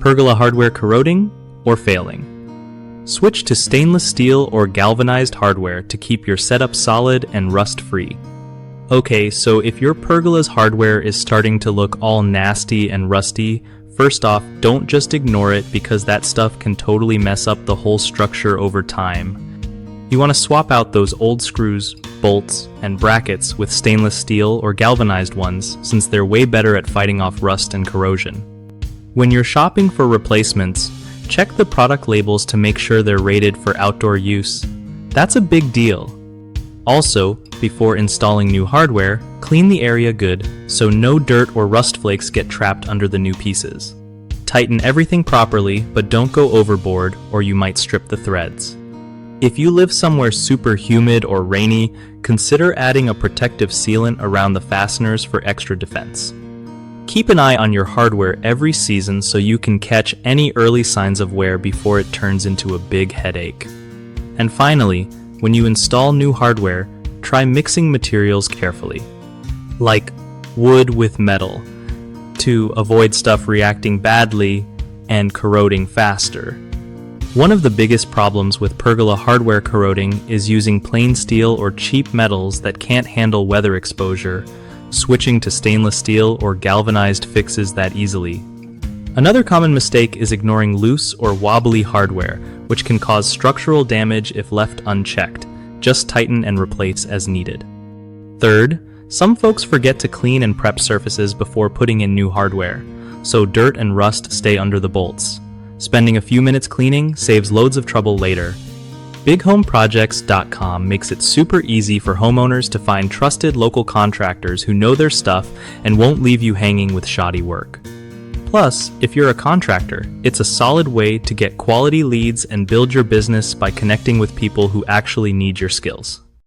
Pergola hardware corroding or failing? Switch to stainless steel or galvanized hardware to keep your setup solid and rust-free. Okay, so if your Pergola's hardware is starting to look all nasty and rusty, first off, don't just ignore it because that stuff can totally mess up the whole structure over time. You want to swap out those old screws, bolts, and brackets with stainless steel or galvanized ones since they're way better at fighting off rust and corrosion. When you're shopping for replacements, check the product labels to make sure they're rated for outdoor use. That's a big deal. Also, before installing new hardware, clean the area good so no dirt or rust flakes get trapped under the new pieces. Tighten everything properly, but don't go overboard or you might strip the threads. If you live somewhere super humid or rainy, consider adding a protective sealant around the fasteners for extra defense. Keep an eye on your hardware every season so you can catch any early signs of wear before it turns into a big headache. And finally, when you install new hardware, try mixing materials carefully, like wood with metal, to avoid stuff reacting badly and corroding faster. One of the biggest problems with Pergola hardware corroding is using plain steel or cheap metals that can't handle weather exposure. Switching to stainless steel or galvanized fixes that easily. Another common mistake is ignoring loose or wobbly hardware, which can cause structural damage if left unchecked. Just tighten and replace as needed. Third, some folks forget to clean and prep surfaces before putting in new hardware, so dirt and rust stay under the bolts. Spending a few minutes cleaning saves loads of trouble later. BigHomeProjects.com makes it super easy for homeowners to find trusted local contractors who know their stuff and won't leave you hanging with shoddy work. Plus, if you're a contractor, it's a solid way to get quality leads and build your business by connecting with people who actually need your skills.